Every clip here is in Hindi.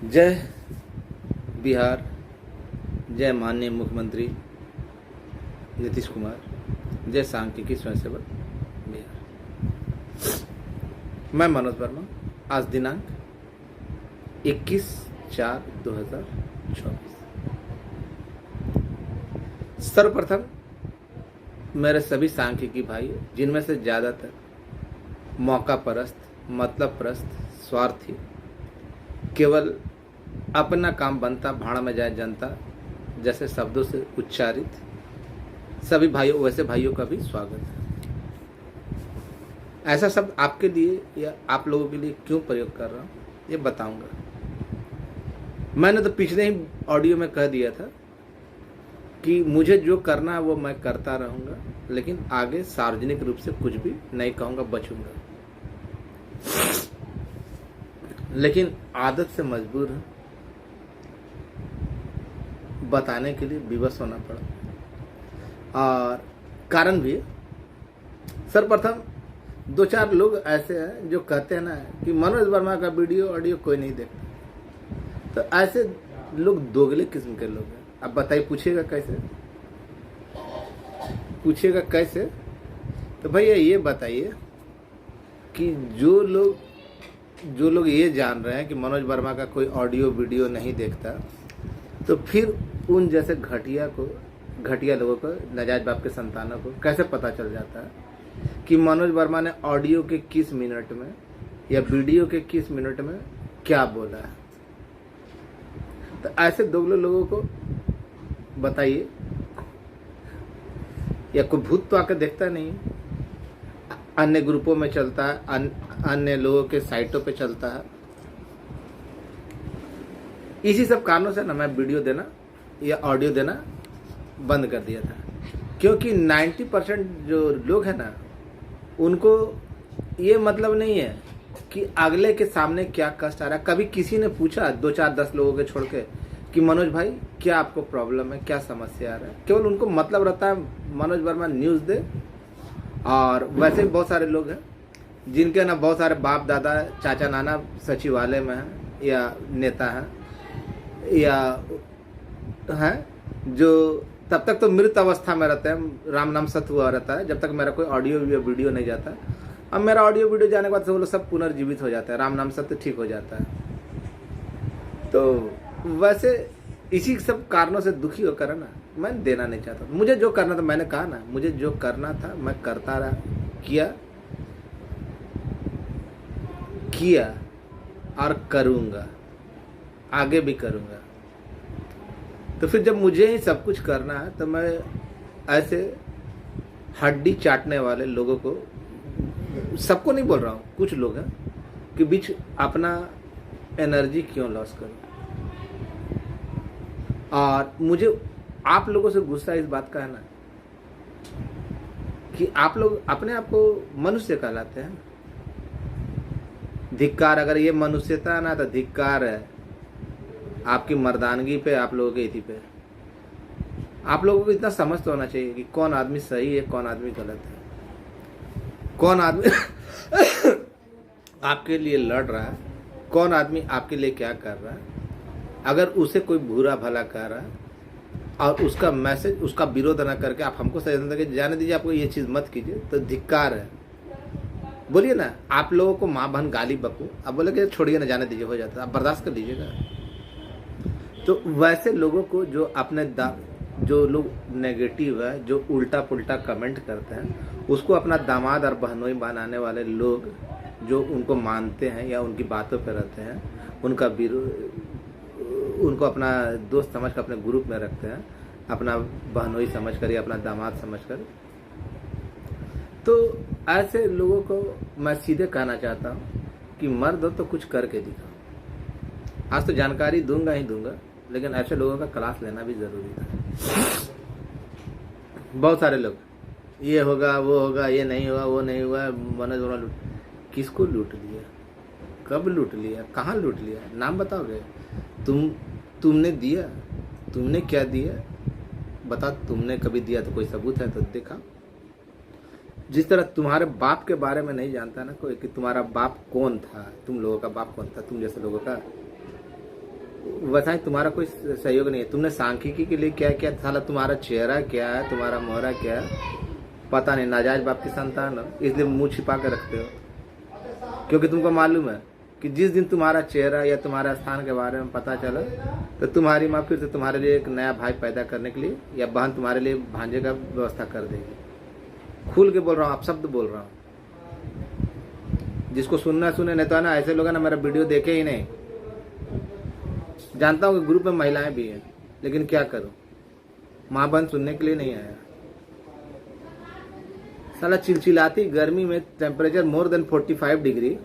जय बिहार, जय माननीय मुख्यमंत्री नीतीश कुमार, जय सांख्यिकी स्वयंसेवक बिहार। मैं मनोज वर्मा। आज दिनांक 21/4/2024। सर्वप्रथम मेरे सभी सांख्यिकी भाई, जिनमें से ज़्यादातर मौका परस्त, मतलब परस्त, स्वार्थी, केवल अपना काम बनता भाड़ में जाए जनता जैसे शब्दों से उच्चारित सभी भाइयों, वैसे भाइयों का भी स्वागत है। ऐसा शब्द आपके लिए या आप लोगों के लिए क्यों प्रयोग कर रहा हूँ ये बताऊंगा। मैंने तो पिछले ही ऑडियो में कह दिया था कि मुझे जो करना है वो मैं करता रहूंगा, लेकिन आगे सार्वजनिक रूप से कुछ भी नहीं कहूंगा, बचूंगा। लेकिन आदत से मजबूर हूं, बताने के लिए विवश होना पड़ा और कारण भी है। सर्वप्रथम 2-4 लोग ऐसे हैं जो कहते हैं ना कि मनोज वर्मा का वीडियो ऑडियो कोई नहीं देखता। तो ऐसे लोग दोगले किस्म के लोग हैं। अब बताइए, पूछिएगा कैसे? तो भैया ये बताइए कि जो लोग ये जान रहे हैं कि मनोज वर्मा का कोई ऑडियो वीडियो नहीं देखता, तो फिर उन जैसे घटिया लोगों को, नाजायज बाप के संतानों को कैसे पता चल जाता है कि मनोज वर्मा ने ऑडियो के किस मिनट में या वीडियो के किस मिनट में क्या बोला है। तो ऐसे दोगले लोगों को बताइए, या कोई भूत तो आकर देखता नहीं, अन्य ग्रुपों में चलता है, अन्य लोगों के साइटों पे चलता है। इसी सब कारणों से ना मैं वीडियो देना या ऑडियो देना बंद कर दिया था, क्योंकि 90% जो लोग हैं ना, उनको ये मतलब नहीं है कि अगले के सामने क्या कष्ट आ रहा है। कभी किसी ने पूछा 2-4-10 लोगों के छोड़ के कि मनोज भाई क्या आपको प्रॉब्लम है, क्या समस्या आ रहा है? केवल उनको मतलब रहता है मनोज वर्मा न्यूज़ दे। और वैसे भी बहुत सारे लोग हैं जिनके ना बहुत सारे बाप दादा चाचा नाना सचिवालय में हैं या नेता हैं या हैं, जो तब तक तो मृत अवस्था में रहते हैं, राम नाम सत्य हुआ रहता है जब तक मेरा कोई ऑडियो या वीडियो नहीं जाता। अब मेरा ऑडियो वीडियो जाने के बाद से वो लोग सब पुनर्जीवित हो जाता है, राम नाम सत्य ठीक हो जाता है। तो वैसे इसी सब कारणों से दुखी होकर है ना, मैं देना नहीं चाहता। मुझे जो करना था, मैंने कहा ना, मुझे जो करना था मैं करता रहा, किया और करूँगा, आगे भी करूँगा। तो फिर जब मुझे ही सब कुछ करना है तो मैं ऐसे हड्डी चाटने वाले लोगों को, सबको नहीं बोल रहा हूँ, कुछ लोग हैं कि बीच अपना एनर्जी क्यों लॉस करूँ। और मुझे आप लोगों से गुस्सा इस बात का है ना कि आप लोग अपने आप को मनुष्य कहलाते हैं। धिक्कार, अगर ये मनुष्यता है ना तो धिक्कार है आपकी मर्दानगी पे, आप लोगों के इति पे। आप लोगों को इतना समझ तो होना चाहिए कि कौन आदमी सही है, कौन आदमी गलत है, कौन आदमी आपके लिए लड़ रहा है, कौन आदमी आपके लिए क्या कर रहा है। अगर उसे कोई बुरा भला कह रहा है और उसका मैसेज, उसका विरोध न करके आप हमको सजेशन देंगे जाने दीजिए, आपको ये चीज़ मत कीजिए, तो धिक्कार है। बोलिए ना, आप लोगों को माँ बहन गाली बकू, आप बोले कि छोड़िए ना, जाने दीजिए, हो जाता है, आप बर्दाश्त कर लीजिएगा। तो वैसे लोगों को जो जो लोग नेगेटिव है, जो उल्टा पुल्टा कमेंट करते हैं, उसको अपना दामाद और बहनोई बनाने वाले लोग जो उनको मानते हैं या उनकी बातों पर रहते हैं, उनको अपना दोस्त समझ कर अपने ग्रुप में रखते हैं, अपना बहनोई समझ कर या अपना दामाद समझ कर। तो ऐसे लोगों को मैं सीधे कहना चाहता हूँ कि मर्द हो तो कुछ करके दिखाओ। आज तो जानकारी दूंगा ही दूंगा, लेकिन ऐसे लोगों का क्लास लेना भी जरूरी था। बहुत सारे लोग ये होगा, वो होगा, ये नहीं हुआ, वो नहीं हुआ, मनोज वर्मा किसको लूट लिया, कब लूट लिया, कहाँ लूट लिया, नाम बताओगे? तुमने दिया, तुमने क्या दिया बता। तुमने कभी दिया तो कोई सबूत है तो दिखा। जिस तरह तुम्हारे बाप के बारे में नहीं जानता ना कोई कि तुम्हारा बाप कौन था, तुम लोगों का बाप कौन था, तुम जैसे लोगों का, वैसा ही तुम्हारा कोई सहयोग नहीं है। तुमने सांख्यिकी के लिए क्या किया, साला तुम्हारा चेहरा क्या है, तुम्हारा मोहरा क्या है पता नहीं, नाजायज बाप की संतान हो इसलिए मुंह छिपा के रखते हो, क्योंकि तुमको मालूम है कि जिस दिन तुम्हारा चेहरा या तुम्हारा स्थान के बारे में पता चला तो तुम्हारी माँ फिर से तुम्हारे लिए एक नया भाई पैदा करने के लिए या बहन तुम्हारे लिए भांजे का व्यवस्था कर देगी। खुल के बोल रहा हूँ, आप शब्द बोल रहा हूँ, जिसको सुनना सुने, नहीं तो है ना ऐसे लोग है ना मेरा वीडियो देखे ही नहीं। जानता हूँ कि ग्रुप में महिलाएं भी हैं, लेकिन क्या करूँ, माँ बहन सुनने के लिए नहीं आया। साला चिलचिलाती गर्मी में टेम्परेचर मोर देन 45 डिग्री,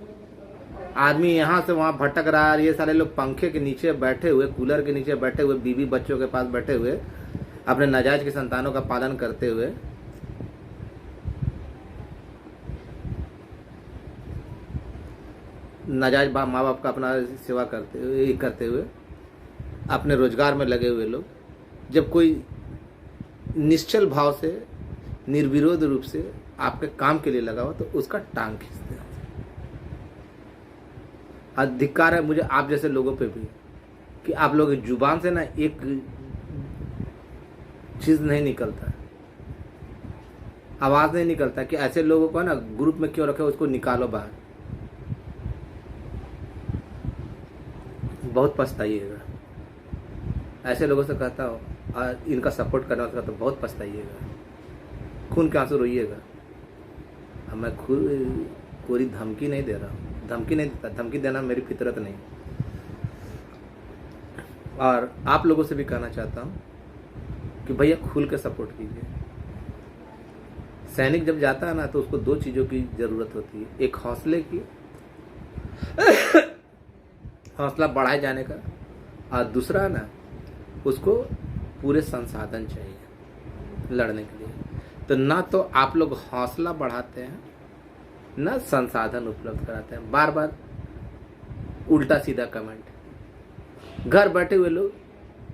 आदमी यहाँ से वहाँ भटक रहा है। ये सारे लोग पंखे के नीचे बैठे हुए, कूलर के नीचे बैठे हुए, बीवी बच्चों के पास बैठे हुए, अपने नाजायज की संतानों का पालन करते हुए, नाजायज माँ बाप का अपना सेवा करते हुए अपने रोजगार में लगे हुए लोग, जब कोई निश्चल भाव से निर्विरोध रूप से आपके काम के लिए लगा हो तो उसका टांग खींचते हैं। अधिकार है मुझे आप जैसे लोगों पे भी कि आप लोग जुबान से ना एक चीज नहीं निकलता, आवाज नहीं निकलता कि ऐसे लोगों को ना ग्रुप में क्यों रखे, उसको निकालो बाहर। बहुत पछताइएगा, ऐसे लोगों से कहता हूँ, इनका सपोर्ट करना तो बहुत पछताइएगा, खून के आंसू रोइएगा। मैं कोई धमकी नहीं दे रहा हूँ, धमकी नहीं देता, धमकी देना मेरी फितरत नहीं। और आप लोगों से भी कहना चाहता हूँ कि भैया खुल के सपोर्ट कीजिए। सैनिक जब जाता है ना तो उसको दो चीज़ों की ज़रूरत होती है, एक हौसले की, हौसला बढ़ाए जाने का, और दूसरा ना उसको पूरे संसाधन चाहिए लड़ने के लिए। तो ना तो आप लोग हौसला बढ़ाते हैं, ना संसाधन उपलब्ध कराते हैं, बार बार उल्टा सीधा कमेंट। घर बैठे हुए लोग,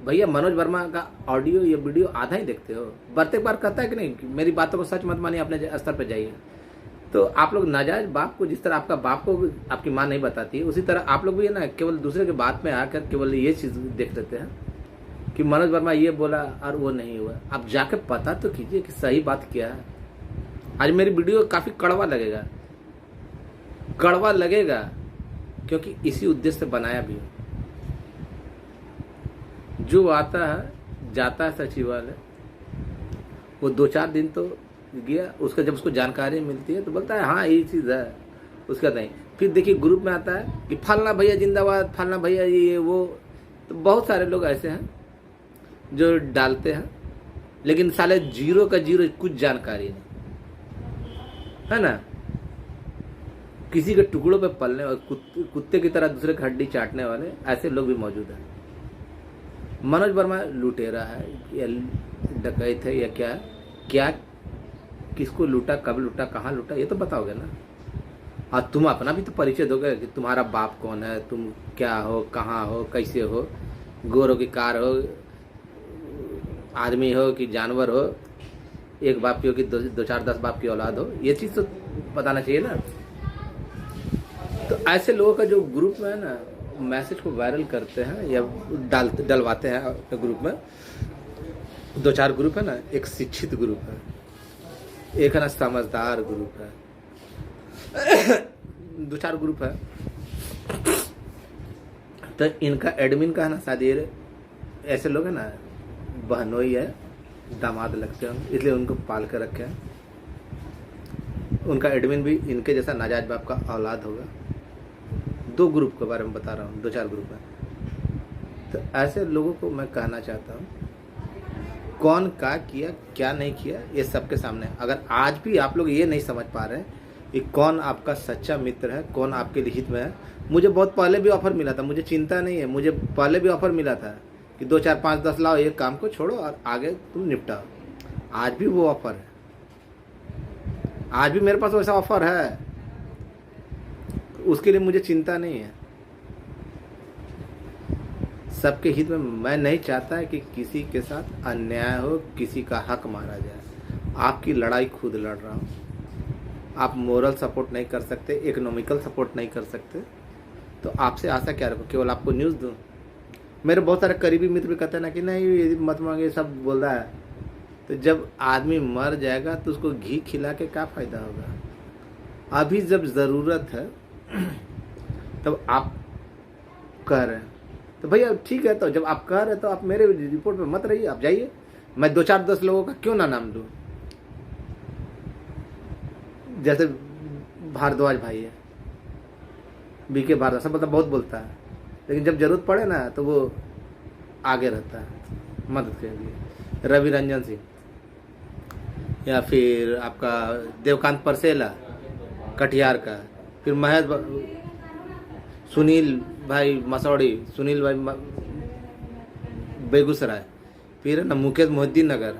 भैया मनोज वर्मा का ऑडियो या वीडियो आधा ही देखते हो, प्रत्येक बार कहता है कि नहीं मेरी बातों को सच मत मानिए, अपने स्तर पर जाइए। तो आप लोग नाजायज बाप को, जिस तरह आपका बाप को आपकी माँ नहीं बताती है, उसी तरह आप लोग भी है ना केवल दूसरे के बात में आकर केवल ये चीज़ देख लेते हैं कि मनोज वर्मा ये बोला और वो नहीं हुआ। आप जाके पता तो कीजिए कि सही बात क्या है। आज मेरी वीडियो काफ़ी कड़वा लगेगा क्योंकि इसी उद्देश्य से बनाया भी। जो आता है जाता है सचिवालय, वो 2-4 दिन तो गया, उसका जब उसको जानकारी मिलती है तो बोलता है हाँ ये चीज़ है, उसका नहीं। फिर देखिए ग्रुप में आता है कि फलना भैया जिंदाबाद, फलना भैया ये वो। तो बहुत सारे लोग ऐसे हैं जो डालते हैं, लेकिन साले जीरो का जीरो, कुछ जानकारी नहीं है ना। किसी के टुकड़ों पे पलने और कुत्ते की तरह दूसरे की हड्डी चाटने वाले ऐसे लोग भी मौजूद हैं। मनोज वर्मा लुटेरा है या डकैत है या क्या किसको लूटा, कब लूटा, कहाँ लूटा, ये तो बताओगे ना। और तुम अपना भी तो परिचय दोगे कि तुम्हारा बाप कौन है, तुम क्या हो, कहाँ हो, कैसे हो, गोर हो कि कार हो, आदमी हो कि जानवर हो, एक बाप की हो कि 2-4-10 बाप की औलाद हो, ये चीज़ तो बताना चाहिए ना। तो ऐसे लोगों का जो ग्रुप में है ना मैसेज को वायरल करते हैं या डलवाते हैं अपने ग्रुप में। 2-4 ग्रुप है ना, एक शिक्षित ग्रुप है, एक है ना समझदार ग्रुप है, 2-4 ग्रुप है। तो इनका एडमिन का है ना शायद ये ऐसे लोग हैं ना बहनोई है, दामाद लगते हैं, इसलिए उनको पाल कर रखे हैं। उनका एडमिन भी इनके जैसा नाजायज बाप का औलाद होगा। 2 ग्रुप के बारे में बता रहा हूँ, 2-4 ग्रुप है। तो ऐसे लोगों को मैं कहना चाहता हूँ, कौन क्या किया क्या नहीं किया ये सबके सामने। अगर आज भी आप लोग ये नहीं समझ पा रहे कि कौन आपका सच्चा मित्र है, कौन आपके हित में है। मुझे बहुत पहले भी ऑफर मिला था, मुझे चिंता नहीं है, मुझे पहले भी ऑफर मिला था कि 2, 4, 5, 10 लाओ, ये काम को छोड़ो और आगे तुम निपटाओ। आज भी वो ऑफर है, आज भी मेरे पास वैसा ऑफर है, उसके लिए मुझे चिंता नहीं है। सबके हित में मैं नहीं चाहता कि किसी के साथ अन्याय हो, किसी का हक मारा जाए। आपकी लड़ाई खुद लड़ रहा हूँ। आप मोरल सपोर्ट नहीं कर सकते, इकोनॉमिकल सपोर्ट नहीं कर सकते, तो आपसे आशा क्या रखो, केवल आपको न्यूज़ दूँ। मेरे बहुत सारे करीबी मित्र भी कहते हैं ना कि नहीं ये मत मांगे, सब बोल रहा है। तो जब आदमी मर जाएगा तो उसको घी खिला के क्या फ़ायदा होगा? अभी जब ज़रूरत है तब आप कह रहे हैं, तो भैया ठीक है, तो जब आप कह रहे हैं तो आप मेरे रिपोर्ट पे मत रहिए, आप जाइए। मैं 2-4-10 लोगों का क्यों ना नाम दूँ? जैसे भारद्वाज भाई है, बीके भारद्वाज, सब बहुत बोलता है, लेकिन जब जरूरत पड़े ना तो वो आगे रहता है मदद के लिए। रवि रंजन सिंह, या फिर आपका देवकांत परसेला कटिहार का, फिर महेश सुनील भाई मसौड़ी, सुनील भाई बेगूसराय, फिर ना मुकेश मोहिद्दीन नगर,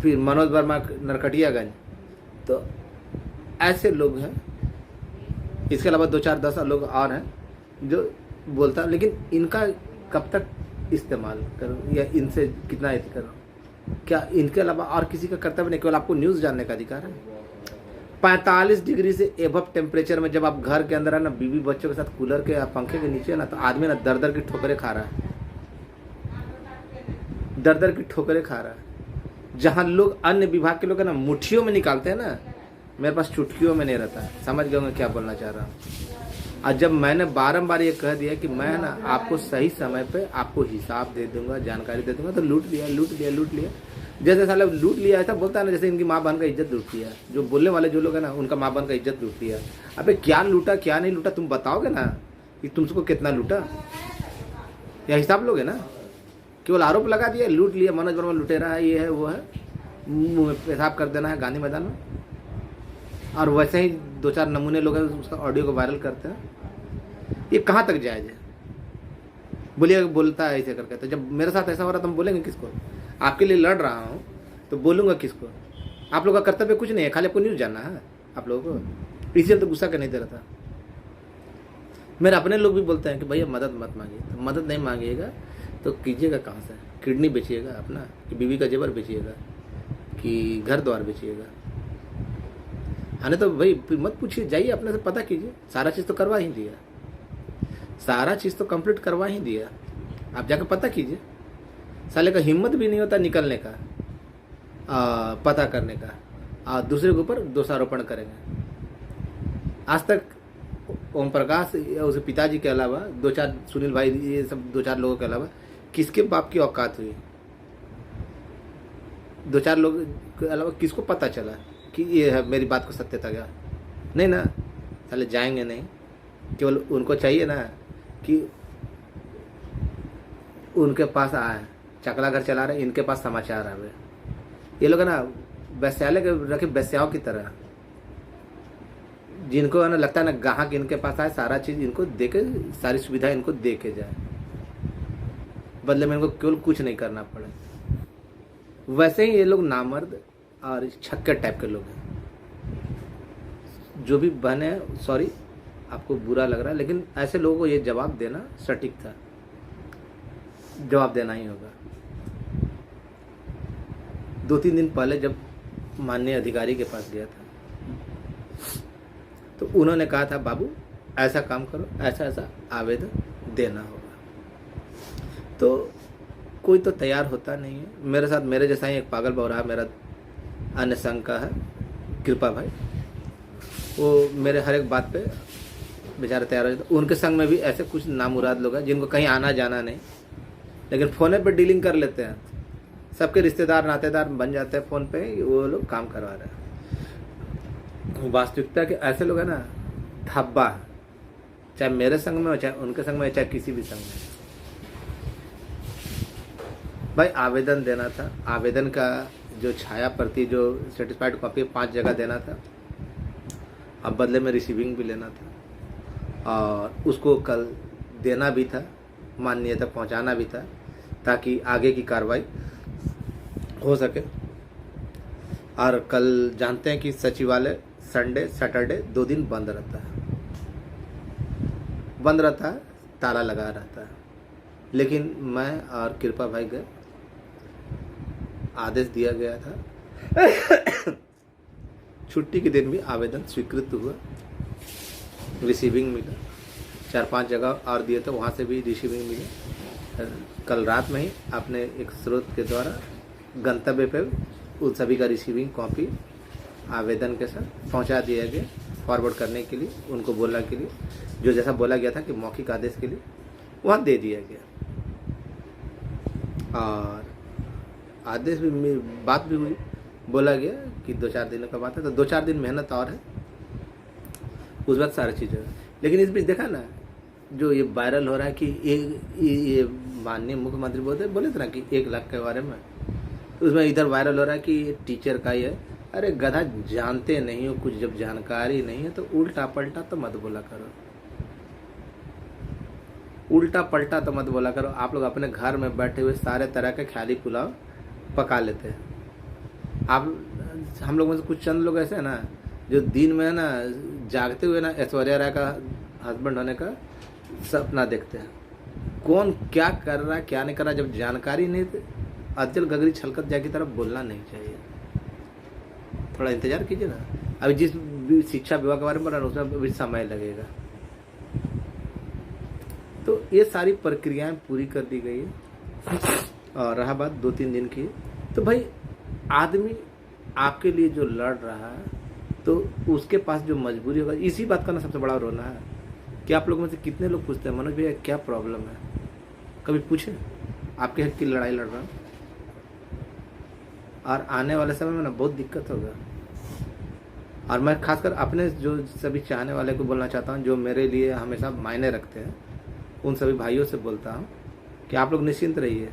फिर मनोज वर्मा नरकटियागंज। तो ऐसे लोग हैं। इसके अलावा 2-4-10 लोग और हैं जो बोलता है, लेकिन इनका कब तक इस्तेमाल करूँ या इनसे कितना करूँ? क्या इनके अलावा और किसी का कर्तव्य नहीं? केवल आपको न्यूज़ जानने का अधिकार है। 45 डिग्री से एबव टेम्परेचर में जब आप घर के अंदर है ना, बीवी बच्चों के साथ कूलर के या पंखे के नीचे ना, तो आदमी ना दर दर की ठोकरें खा रहा है, दर दर की ठोकरें खा रहा है। जहाँ लोग अन्य विभाग के लोग है ना मुट्ठियों में निकालते हैं ना, मेरे पास चुटकियों में नहीं रहता है। समझ गए मैं क्या बोलना चाह रहा हूँ? और जब मैंने बारंबार ये कह दिया कि मैं ना आपको सही समय पे आपको हिसाब दे दूंगा, जानकारी दे दूंगा, तो लूट लिया। जैसे साला लूट लिया ऐसा बोलता है ना, जैसे इनकी माँ बहन का इज्जत लूट लिया। जो बोलने वाले जो लोग हैं ना, उनका माँ बहन का इज्जत लूट लिया। अबे क्या लूटा क्या नहीं लूटा तुम बताओगे ना कि तुमको कितना लूटा, या हिसाब लोगे ना? केवल आरोप लगा दिया, लूट लिया, मनोज वर्मा लुटेरा है, ये है वो है, मुँह में पेशाब कर देना है गांधी मैदान में। और वैसे ही 2-4 नमूने लोग हैं उसका ऑडियो को वायरल करते हैं। ये कहाँ तक जायज़ है? बोलिए, बोलता है ऐसे करके। तो जब मेरे साथ ऐसा हो रहा तो हम बोलेंगे किसको? आपके लिए लड़ रहा हूँ तो बोलूँगा किसको? आप लोगों का कर्तव्य कुछ नहीं है, खाली आपको न्यूज़ जानना है आप लोगों को। इसलिए तो गुस्सा करने दे रहा था। मेरे अपने लोग भी बोलते हैं कि भैया मदद मत मांगिए। तो मदद नहीं मांगिएगा तो कीजिएगा कहाँ से? किडनी बेचिएगा अपना, कि बीवी का जेवर बेचिएगा, कि घर द्वार बेचिएगा? आने तो भाई मत पूछिए, जाइए अपने से पता कीजिए। सारा चीज़ तो करवा ही दिया, सारा चीज़ तो कंप्लीट करवा ही दिया। आप जाकर पता कीजिए। साले का हिम्मत भी नहीं होता निकलने का, पता करने का, दूसरे के ऊपर दोषारोपण करेंगे। आज तक ओम प्रकाश या उसके पिताजी के अलावा 2-4 सुनील भाई, ये सब 2-4 लोगों के अलावा किसके बाप की औकात हुई? 2-4 लोग के अलावा किसको पता चला कि ये है मेरी बात को सत्यता? गया नहीं ना, साले जाएंगे नहीं। केवल उनको चाहिए ना कि उनके पास आए, चकला घर चला रहे, इनके पास समाचार आवे। ये लोग है ना वैश्यालय के रखे वैश्याओं की तरह, जिनको है ना लगता है ना ग्राहक इनके पास आए, सारा चीज़ इनको दे के, सारी सुविधा इनको दे के जाए, बदले में इनको केवल कुछ नहीं करना पड़े। वैसे ही ये लोग नामर्द और छक्के टाइप के लोग हैं। जो भी बने, सॉरी आपको बुरा लग रहा है, लेकिन ऐसे लोगों को ये जवाब देना सटीक था, जवाब देना ही होगा। 2-3 दिन पहले जब माननीय अधिकारी के पास गया था तो उन्होंने कहा था बाबू ऐसा काम करो, ऐसा ऐसा आवेदन देना होगा। तो कोई तो तैयार होता नहीं है। मेरे साथ मेरे जैसा ही एक पागल बौरा मेरा अन्य संघ का है, कृपा भाई, वो मेरे हर एक बात पे बेचारे तैयार हो जाते। उनके संग में भी ऐसे कुछ नामुराद लोग हैं जिनको कहीं आना जाना नहीं, लेकिन फ़ोन पे डीलिंग कर लेते हैं। सबके रिश्तेदार नातेदार बन जाते हैं, फ़ोन पे वो लोग काम करवा रहे हैं। वास्तविकता के ऐसे लोग हैं ना धब्बा, चाहे मेरे संग में हो, चाहे उनके संग में, चाहे किसी भी संग में। भाई आवेदन देना था, आवेदन का जो छाया प्रति, जो सर्टिफाइड कॉपी 5 जगह देना था, अब बदले में रिसीविंग भी लेना था, और उसको कल देना भी था, माननीय तक पहुंचाना भी था, ताकि आगे की कार्रवाई हो सके। और कल जानते हैं कि सचिवालय संडे सैटरडे 2 दिन बंद रहता है, ताला लगा रहता है। लेकिन मैं और कृपा भाई गए, आदेश दिया गया था छुट्टी के दिन भी आवेदन स्वीकृत हुआ, रिसीविंग मिला, 4-5 जगह और दिए थे, वहाँ से भी रिसीविंग मिले। कल रात में ही आपने एक स्रोत के द्वारा गंतव्य पे उन सभी का रिसीविंग कॉपी आवेदन के साथ पहुंचा दिया गया, फॉरवर्ड करने के लिए, उनको बोलने के लिए, जो जैसा बोला गया था कि मौखिक आदेश के लिए वहाँ दे दिया गया। और आदेश भी, बात भी हुई, बोला गया कि 2-4 दिनों का बात है, तो 2-4 दिन मेहनत और है, उस वक्त सारी चीज़ें। लेकिन इस बीच देखा ना जो ये वायरल हो रहा है कि ये माननीय मुख्यमंत्री बोले थे ना कि 1 लाख के बारे में, उसमें इधर वायरल हो रहा है कि टीचर का ही है। अरे गधा, जानते नहीं हो कुछ, जब जानकारी नहीं है तो उल्टा पलटा तो मत बोला करो, उल्टा पलटा तो मत बोला करो। आप लोग अपने घर में बैठे हुए सारे तरह के ख्याली पुलाव पका लेते हैं। हम लोग में से कुछ चंद लोग ऐसे हैं ना जो दिन में है ना जागते हुए ना ऐश्वर्या राय का हस्बैंड होने का सपना देखते हैं। कौन क्या कर रहा है क्या नहीं कर रहा, जब जानकारी नहीं तो अचल गगरी छलकत जाए की तरफ बोलना नहीं चाहिए। थोड़ा इंतजार कीजिए ना, अभी जिस शिक्षा विभाग के बारे में बोल रहा है उसमें भी समय लगेगा। तो ये सारी प्रक्रियाएं पूरी कर दी गई है। और रहा बात 2-3 दिन की, तो भाई आदमी आपके लिए जो लड़ रहा है तो उसके पास जो मजबूरी होगा, इसी बात का ना सबसे बड़ा रोना है कि आप लोगों में से कितने लोग पूछते हैं मनोज भैया क्या प्रॉब्लम है, कभी पूछे आपके हक की लड़ाई लड़ रहा हूँ। और आने वाले समय में ना बहुत दिक्कत होगा। और मैं खासकर अपने जो सभी चाहने वाले को बोलना चाहता हूँ, जो मेरे लिए हमेशा मायने रखते हैं, उन सभी भाइयों से बोलता हूँ कि आप लोग निश्चिंत रहिए,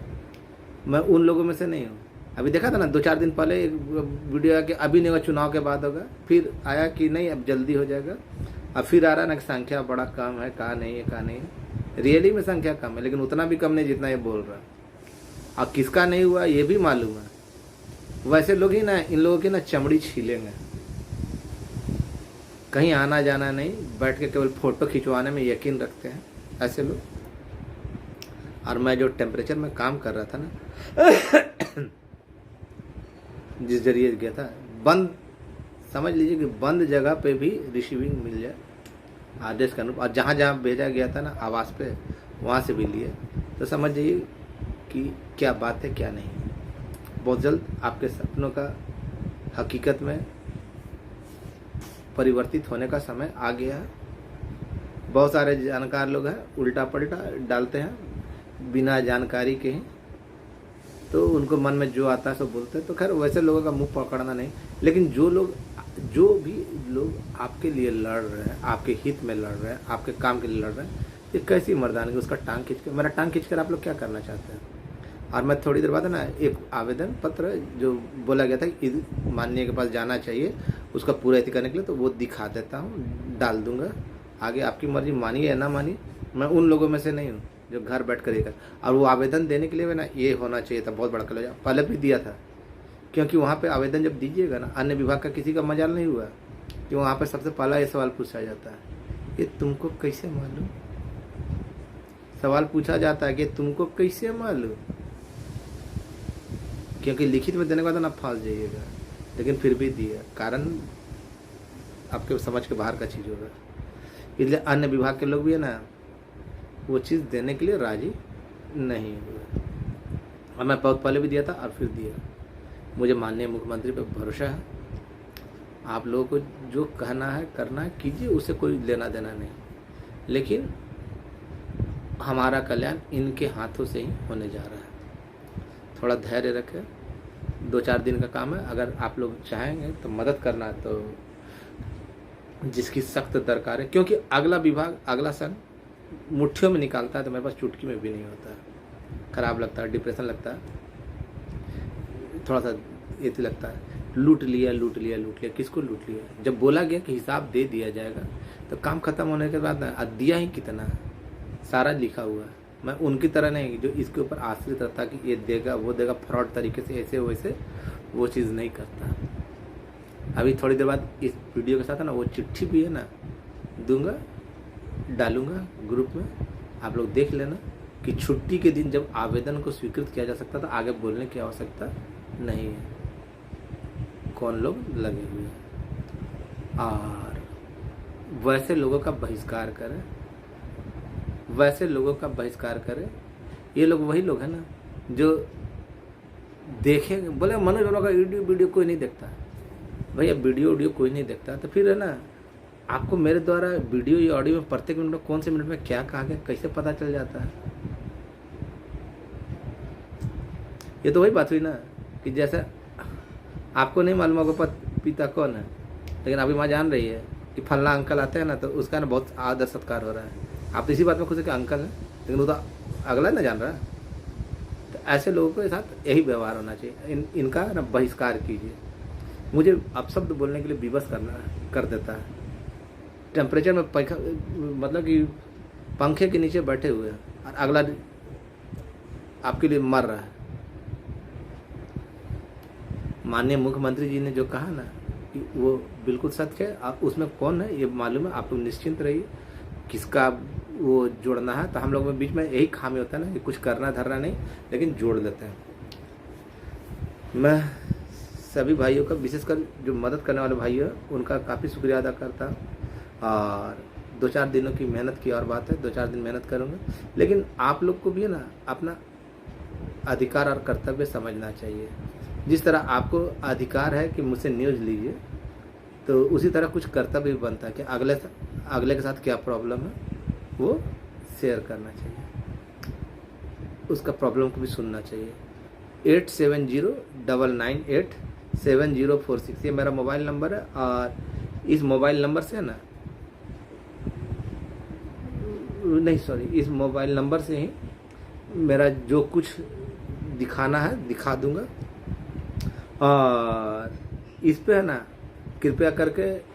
मैं उन लोगों में से नहीं हूँ। अभी देखा था ना 2-4 दिन पहले एक वीडियो आया कि अभी नहीं होगा, चुनाव के बाद होगा, फिर आया कि नहीं अब जल्दी हो जाएगा, अब फिर आ रहा है ना कि संख्या बड़ा कम है, कहा नहीं है, कहा नहीं है। रियली में संख्या कम है, लेकिन उतना भी कम नहीं जितना ये बोल रहा है। और किसका नहीं हुआ ये भी मालूम है। वैसे लोग ही ना इन लोगों की ना चमड़ी छीलेंगे, कहीं आना जाना नहीं, बैठ के केवल फोटो खिंचवाने में यकीन रखते हैं ऐसे लोग। और मैं जो टेम्परेचर में काम कर रहा था ना जिस जरिए गया था, बंद, समझ लीजिए कि बंद जगह पे भी रिसीविंग मिल जाए आदेश का अनुरूप, और जहाँ जहाँ भेजा गया था ना आवास पे, वहाँ से भी लिए, तो समझ जाइए कि क्या बात है क्या नहीं। बहुत जल्द आपके सपनों का हकीकत में परिवर्तित होने का समय आ गया है। बहुत सारे जानकार लोग हैं उल्टा पलटा डालते हैं बिना जानकारी के ही, तो उनको मन में जो आता है सब बोलते हैं। तो खैर वैसे लोगों का मुंह पकड़ना नहीं, लेकिन जो भी लोग आपके लिए लड़ रहे हैं, आपके हित में लड़ रहे हैं, आपके काम के लिए लड़ रहे हैं, ये कैसी मर्दानगी, उसका टांग खींच कर, मेरा टांग खींच कर आप लोग क्या करना चाहते हैं। और मैं थोड़ी देर बाद है ना एक आवेदन पत्र जो बोला गया था कि माननीय के पास जाना चाहिए उसका पूरा अति करने के लिए, तो वो दिखा देता हूँ, डाल दूंगा। आगे आपकी मर्जी, मानिए या ना मानिए, मैं उन लोगों में से नहीं हूँ जो घर बैठ कर ये कर। और वो आवेदन देने के लिए ना ये होना चाहिए था, बहुत बड़ा कॉलेज पहले भी दिया था, क्योंकि वहाँ पे आवेदन जब दीजिएगा ना, अन्य विभाग का किसी का मजाल नहीं हुआ कि वहाँ पे सबसे पहला ये सवाल पूछा जाता है, ये तुमको कैसे मालूम। सवाल पूछा जाता है कि तुमको कैसे मालूम, क्योंकि लिखित में देने के बाद ना फंस जाइएगा। लेकिन फिर भी दिया, कारण आपके समझ के बाहर का चीज़ होगा, इसलिए अन्य विभाग के लोग भी है ना वो चीज़ देने के लिए राजी नहीं हुए। और मैं बहुत पहले भी दिया था और फिर दिया। मुझे माननीय मुख्यमंत्री पे भरोसा है, आप लोगों को जो कहना है करना है कीजिए, उससे कोई लेना देना नहीं, लेकिन हमारा कल्याण इनके हाथों से ही होने जा रहा है। थोड़ा धैर्य रखें, 2-4 दिन का काम है। अगर आप लोग चाहेंगे तो मदद करना है तो जिसकी सख्त दरकार है, क्योंकि अगला विभाग अगला सन मुट्ठियों में निकालता है तो मेरे पास चुटकी में भी नहीं होता है। खराब लगता है, डिप्रेशन लगता है, थोड़ा सा ये तो लगता है लूट लिया लूट लिया लूट लिया। किसको लूट लिया? जब बोला गया कि हिसाब दे दिया जाएगा तो काम खत्म होने के बाद ना दिया ही कितना है, सारा लिखा हुआ है। मैं उनकी तरह नहीं जो इसके ऊपर आश्रित रहता कि ये देगा वो देगा, फ्रॉड तरीके से ऐसे वैसे वो चीज़ नहीं करता। अभी थोड़ी देर बाद इस वीडियो के साथ है ना वो चिट्ठी भी है ना दूंगा, डालूंगा ग्रुप में, आप लोग देख लेना कि छुट्टी के दिन जब आवेदन को स्वीकृत किया जा सकता था, आगे बोलने की आवश्यकता नहीं है, कौन लोग लगे हुए हैं। और वैसे लोगों का बहिष्कार करें वैसे लोगों का बहिष्कार करें। ये लोग वही लोग हैं ना जो देखेंगे, बोले मनोज वर्मा का वीडियो कोई नहीं देखता। भैया वीडियो कोई नहीं देखता तो फिर है ना, आपको मेरे द्वारा वीडियो या ऑडियो में प्रत्येक मिनट में कौन से मिनट में क्या कहा गया कैसे पता चल जाता है? ये तो वही बात हुई ना कि जैसे आपको नहीं मालूम होगा पिता कौन है, लेकिन अभी माँ जान रही है कि फलना अंकल आते हैं ना तो उसका ना बहुत आदर सत्कार हो रहा है। आप तो इसी बात में खुश है कि अंकल है, लेकिन वो तो अगला ना जान रहा है। तो ऐसे लोगों के साथ यही व्यवहार होना चाहिए। इनका ना बहिष्कार कीजिए। मुझे अपशब्द बोलने के लिए विवश कर देता है। टेम्परेचर में मतलब कि पंखे के नीचे बैठे हुए हैं और अगला आपके लिए मर रहा है। माननीय मुख्यमंत्री जी ने जो कहा ना कि वो बिल्कुल सत्य है। आप उसमें कौन है ये मालूम है, आप लोग निश्चिंत रहिए। किसका वो जोड़ना है, तो हम लोग में बीच में यही खामी होता है ना कि कुछ करना धरना नहीं, लेकिन जोड़ देते हैं। मैं सभी भाइयों का, विशेषकर जो मदद करने वाले भाई हैं, उनका काफ़ी शुक्रिया अदा करता हूँ। और 2-4 दिनों की मेहनत की और बात है, 2-4 दिन मेहनत करूँगा, लेकिन आप लोग को भी है ना अपना अधिकार और कर्तव्य समझना चाहिए। जिस तरह आपको अधिकार है कि मुझसे न्यूज़ लीजिए, तो उसी तरह कुछ कर्तव्य भी बनता है कि अगले के साथ क्या प्रॉब्लम है वो शेयर करना चाहिए, उसका प्रॉब्लम को भी सुनना चाहिए। 8709987046 ये मेरा मोबाइल नंबर है। और इस मोबाइल नंबर से है ना, नहीं सॉरी, इस मोबाइल नंबर से ही मेरा जो कुछ दिखाना है दिखा दूंगा। और इस पे है ना, कृपया करके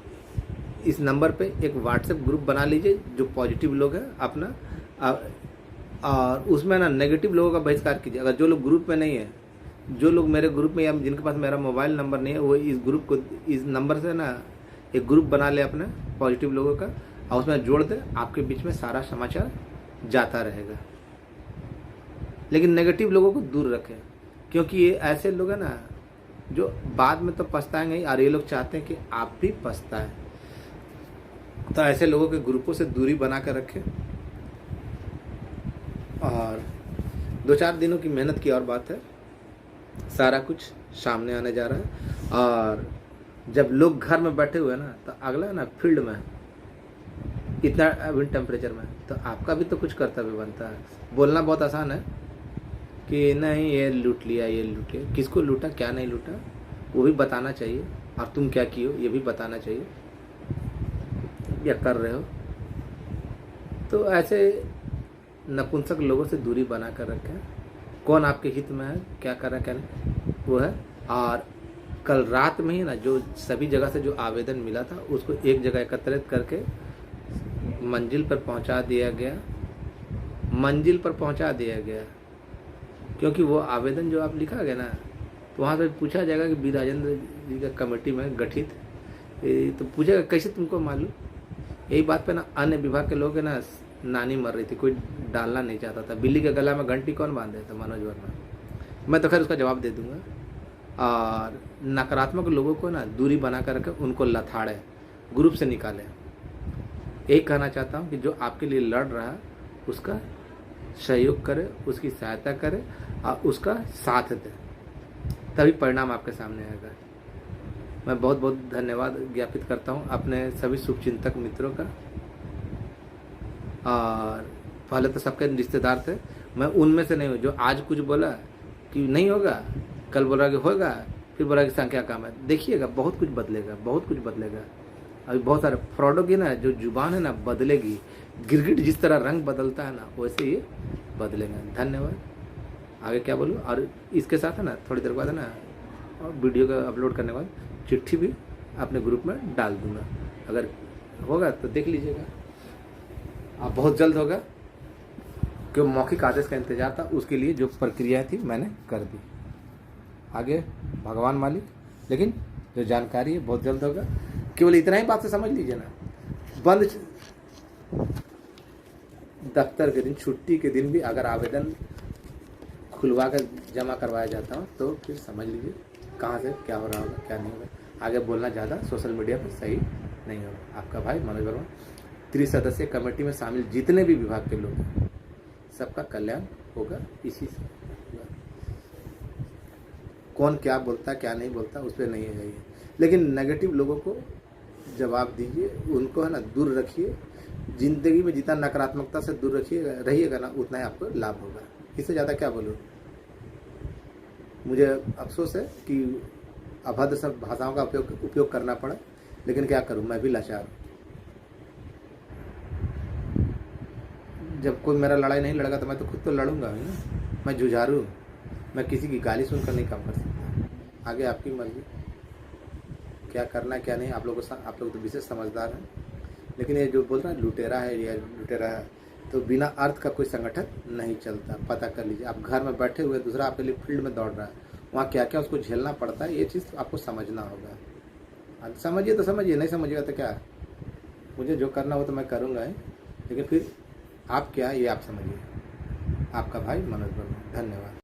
इस नंबर पे एक व्हाट्सएप ग्रुप बना लीजिए जो पॉजिटिव लोग हैं अपना, और उसमें ना नेगेटिव लोगों का बहिष्कार कीजिए। अगर जो लोग ग्रुप में नहीं है, जो लोग मेरे ग्रुप में या जिनके पास मेरा मोबाइल नंबर नहीं है, वो इस ग्रुप को, इस नंबर से ना एक ग्रुप बना ले अपने पॉजिटिव लोगों का और उसमें जोड़ दे। आपके बीच में सारा समाचार जाता रहेगा। लेकिन नेगेटिव लोगों को दूर रखें, क्योंकि ये ऐसे लोग हैं ना जो बाद में तो पछताएंगे ही, और ये लोग चाहते हैं कि आप भी पछताएं। तो ऐसे लोगों के ग्रुपों से दूरी बना कर रखें। और 2-4 दिनों की मेहनत की और बात है, सारा कुछ सामने आने जा रहा है। और जब लोग घर में बैठे हुए ना, तो अगला ना फील्ड में इतना विंड टेम्परेचर में, तो आपका भी तो कुछ कर्तव्य बनता है। बोलना बहुत आसान है कि नहीं ये लूट लिया, ये लूट लिया, किसको लूटा क्या नहीं लूटा वो भी बताना चाहिए, और तुम क्या किए हो ये भी बताना चाहिए या कर रहे हो। तो ऐसे नपुंसक लोगों से दूरी बना कर रखें। कौन आपके हित में है, क्या कर रहा है क्या नहीं वो है। और कल रात में ही ना जो सभी जगह से जो आवेदन मिला था उसको एक जगह एकत्रित करके मंजिल पर पहुंचा दिया गया। क्योंकि वो आवेदन जो आप लिखा गया ना, तो वहाँ पे पूछा जाएगा कि बी राजेंद्र जी का कमेटी में गठित, तो पूछेगा कैसे तुमको मालूम। यही बात पे ना अन्य विभाग के लोग है ना, नानी मर रही थी, कोई डालना नहीं चाहता था। बिल्ली के गला में घंटी कौन बांधे था? मनोज वर्मा। मैं तो खैर उसका जवाब दे दूंगा। और नकारात्मक लोगों को ना दूरी बना कर रखे, उनको लथाड़े, ग्रुप से निकाले। यही कहना चाहता हूँ कि जो आपके लिए लड़ रहा है उसका सहयोग करे, उसकी सहायता करे और उसका साथ दे, तभी परिणाम आपके सामने आएगा। मैं बहुत बहुत धन्यवाद ज्ञापित करता हूँ अपने सभी शुभचिंतक मित्रों का। और पहले तो सबके रिश्तेदार थे, मैं उनमें से नहीं हूँ जो आज कुछ बोला कि नहीं होगा, कल बोला कि होगा, फिर बोला कि संख्या कम है। देखिएगा बहुत कुछ बदलेगा। अभी बहुत सारे फ्रॉडों की ना जो जुबान है ना बदलेगी। गिरगिट जिस तरह रंग बदलता है ना, वैसे ये बदलेगा। धन्यवाद। आगे क्या बोलूँ। और इसके साथ है ना थोड़ी देर बाद है ना, और वीडियो का अपलोड करने के बाद चिट्ठी भी अपने ग्रुप में डाल दूंगा। अगर होगा तो देख लीजिएगा। अब बहुत जल्द होगा, क्यों मौखिक आदेश का इंतजार था, उसके लिए जो प्रक्रिया थी मैंने कर दी। आगे भगवान मालिक, लेकिन जो जानकारी है बहुत जल्द होगा। केवल इतना ही बात से समझ लीजिए ना। बंद दफ्तर के दिन, छुट्टी के दिन भी अगर आवेदन खुलवा कर जमा करवाया जाता हो तो फिर समझ लीजिए कहाँ से क्या हो रहा होगा क्या नहीं होगा। आगे बोलना ज़्यादा सोशल मीडिया पर सही नहीं होगा। आपका भाई मनोज वर्मा, त्रिसदस्यीय कमेटी में शामिल जितने भी विभाग के लोग हैं, सबका कल्याण होगा इसी से। कौन क्या बोलता क्या नहीं बोलता उस पर नहीं है, लेकिन नेगेटिव लोगों को जवाब दीजिए, उनको है ना दूर रखिए। जिंदगी में जितना नकारात्मकता से दूर रहिएगा ना, उतना ही आपको लाभ होगा। इससे ज़्यादा क्या बोलूँ। मुझे अफसोस है कि अभद्र सब भाषाओं का उपयोग करना पड़ा, लेकिन क्या करूँ, मैं भी लाचार हूँ। जब कोई मेरा लड़ाई नहीं लड़ेगा तो मैं तो खुद तो लड़ूंगा ही ना। मैं जुझारू, मैं किसी की गाली सुनकर नहीं काम कर सकता। आगे आपकी मर्जी, क्या करना है क्या नहीं। आप लोग तो विशेष समझदार हैं, लेकिन ये जो बोल रहा है लुटेरा है या लुटेरा है, तो बिना अर्थ का कोई संगठन नहीं चलता। पता कर लीजिए। आप घर में बैठे हुए, दूसरा आपके लिए फील्ड में दौड़ रहा है, वहाँ क्या क्या उसको झेलना पड़ता है, ये चीज़ आपको समझना होगा। समझिए तो समझिए, नहीं समझिएगा तो क्या, मुझे जो करना हो तो मैं करूँगा ही, लेकिन फिर आप क्या, ये आप समझिए। आपका भाई मनोज वर्मा। धन्यवाद।